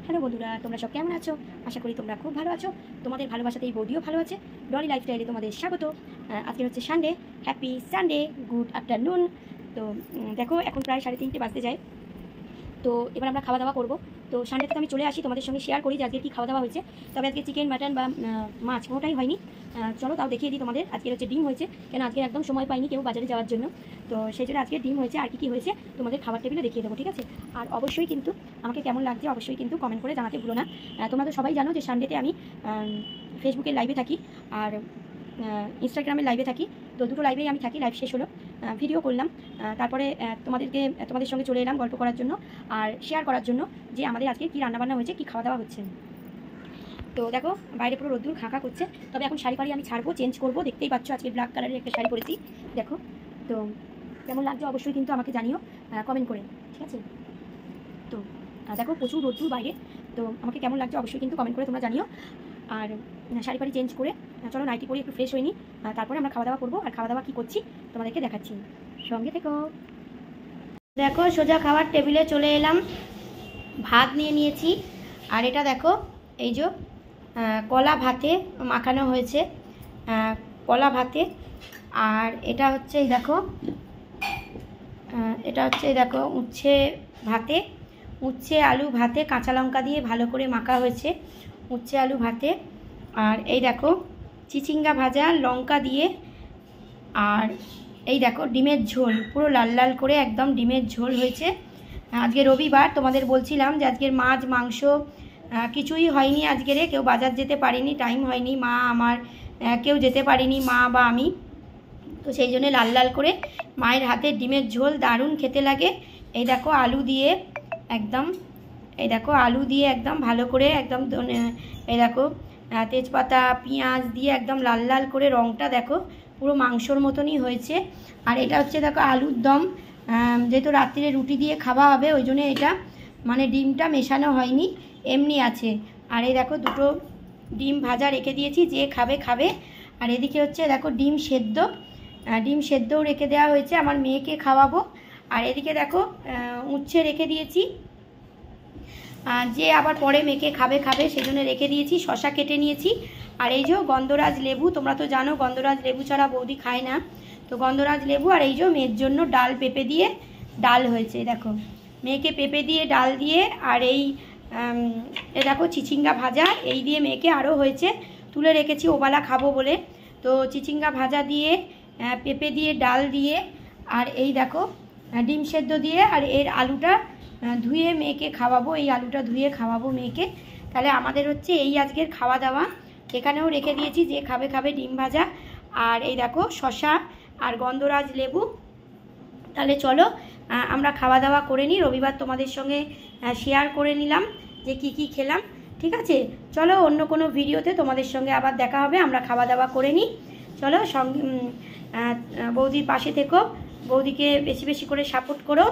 Hello বন্ধুরা, তোমরা সব কেমন আছো? আশা করি তোমরা খুব ভালো আছো। তোমাদের ভালোবাসাতেই বৌদিও ভালো আছে। ডলি লাইফস্টাইলে তোমাদের স্বাগত। আজকে হচ্ছে Sunday. Happy Sunday, good afternoon. তো দেখো, এখন প্রায় 3:30 বাজতে যায়। তো এবার আমরা খাওয়া দাওয়া করবো। তো সানডে থেকে আমি চলে আসি, তোমাদের সঙ্গে শেয়ার করি যে আজকে কী খাওয়া দাওয়া হয়েছে। তবে আজকে চিকেন, মাটন বা মাছ কোনোটাই হয়নি। চলো তাও দেখিয়ে দিই তোমাদের। আজকে হচ্ছে ডিম হয়েছে, কেন আজকে একদম সময় পাইনি কেউ বাজারে যাওয়ার জন্য। তো সেই জন্য আজকে ডিম হয়েছে। আর কী হয়েছে তোমাদের খাবার টেবিলে দেখিয়ে দেবো, ঠিক আছে? আর অবশ্যই কিন্তু আমাকে কেমন লাগছে অবশ্যই কিন্তু কমেন্ট করে জানাতে ভুলো না। তোমরা তো সবাই জানো যে সানডেতে আমি ফেসবুকের লাইভে থাকি আর ইনস্টাগ্রামের লাইভে থাকি। তো দুটো লাইভেই আমি থাকি। লাইভ শেষ হলো, ভিডিও করলাম, তারপরে তোমাদের সঙ্গে চলে এলাম গল্প করার জন্য আর শেয়ার করার জন্য যে আমাদের আজকে কী রান্নাবান্না হয়েছে, কী খাওয়া দাওয়া হচ্ছে। তো দেখো, বাইরে পুরো রোদ্দুর খাঁকা করছে। তবে এখন শাড়ি আমি ছাড়বো, চেঞ্জ করবো। দেখতেই পাচ্ছ আজকে ব্ল্যাক কালারের একটা শাড়ি পরেছি। দেখো তো কেমন লাগছে অবশ্যই কিন্তু আমাকে জানিও কমেন্ট করে, ঠিক আছে? তো দেখো, প্রচুর রোদ্দুর বাইরে। তো আমাকে কেমন লাগছে অবশ্যই কিন্তু কমেন্ট করে তোমরা জানিও। আর শাড়ি চেঞ্জ করে চলো নাইটি পরে একটু ফ্রেশ হয়ে নিই, তারপরে আমরা খাওয়া দাওয়া করবো। আর খাওয়া দাওয়া কী করছি তোমাদেরকে দেখাচ্ছি, সঙ্গে থেকো। দেখো, সোজা খাওয়ার টেবিলে চলে এলাম। ভাত নিয়েছি। আর এটা দেখো, এই যে কলা ভাতে মাখানো হয়েছে, কলা ভাতে। আর এটা হচ্ছে দেখো, দেখো উচ্ছে ভাতে, উচ্ছে আলু ভাতে কাঁচা লঙ্কা দিয়ে ভালো করে মাখা হয়েছে, উচ্ছে আলু ভাতে। আর এই দেখো চিচিঙ্গা ভাজা লঙ্কা দিয়ে। আর এই দেখো ডিমের ঝোল, পুরো লাল লাল করে একদম ডিমের ঝোল হয়েছে। আজকে রবিবার, তোমাদের বলছিলাম যে আজকের মাছ মাংস কিছুই হয়নি। আজকের কেউ বাজার যেতে পারিনি, টাইম হয়নি। মা আমার কেউ যেতে পারিনি, মা বা আমি। তো সেই জন্য লাল লাল করে মায়ের হাতে ডিমের ঝোল দারুণ খেতে লাগে। এই দেখো আলু দিয়ে একদম, এই দেখো আলু দিয়ে একদম ভালো করে একদম, এই দেখো তেজপাতা পেঁয়াজ দিয়ে একদম লাল লাল করে রঙটা দেখো পুরো মাংসর মতনই হয়েছে। আর এটা হচ্ছে দেখো আলুর দম। যেহেতু রাত্রিরে রুটি দিয়ে খাওয়া হবে ওই জন্য এটা মানে ডিমটা মেশানো হয়নি, এমনি আছে। আর এই দেখো দুটো ডিম ভাজা রেখে দিয়েছি, যে খাবে খাবে। আর এদিকে হচ্ছে দেখো ডিম সেদ্ধও রেখে দেওয়া হয়েছে, আমার মেয়েকে খাওয়াবো। আর এদিকে দেখো উচ্ছে রেখে দিয়েছি, যে আবার পরে মেয়েকে খাবে সেই জন্য রেখে দিয়েছি। শশা কেটে নিয়েছি। আর এই যে গন্ধরাজ লেবু, তোমরা তো জানো গন্ধরাজ লেবু ছাড়া বৌদি খায় না। তো গন্ধরাজ লেবু। আর এই যে মেয়ের জন্য ডাল, পেঁপে দিয়ে ডাল হয়েছে। দেখো মেয়েকে পেঁপে দিয়ে ডাল দিয়ে। আর এই দেখো চিচিঙ্গা ভাজা, এই দিয়ে মেয়েকে আরও হয়েছে, তুলে রেখেছি ওবেলা খাবো বলে। তো চিচিঙ্গা ভাজা দিয়ে, পেঁপে দিয়ে ডাল দিয়ে, আর এই দেখো ডিম সেদ্ধ দিয়ে। আর এর আলুটা ধুয়ে মেয়েকে খাওয়াবো, এই আলুটা ধুয়ে খাওয়াবো মেয়েকে। তাহলে আমাদের হচ্ছে এই আজকের খাওয়া দাওয়া। এখানেও রেখে দিয়েছি, যে খাবে ডিম ভাজা। আর এই দেখো শশা আর গন্ধরাজ লেবু। তাহলে চলো আমরা খাওয়া দাওয়া করে নিই। রবিবার তোমাদের সঙ্গে শেয়ার করে নিলাম যে কি খেলাম, ঠিক আছে? চলো অন্য কোনো ভিডিওতে তোমাদের সঙ্গে আবার দেখা হবে। আমরা খাওয়া দাওয়া করে নিই। চলো সঙ্গে বৌদির পাশে থেকো, বৌদিকে বেশি বেশি করে সাপোর্ট করো।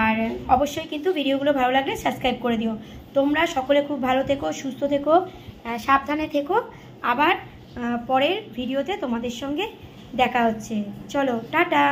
আর অবশ্যই কিন্তু ভিডিওগুলো ভালো লাগলে সাবস্ক্রাইব করে দিও। তোমরা সকলে খুব ভালো থেকো, সুস্থ থেকো, সাবধানে থেকো। আবার পরের ভিডিওতে তোমাদের সঙ্গে দেখা হচ্ছে। চলো টাটা।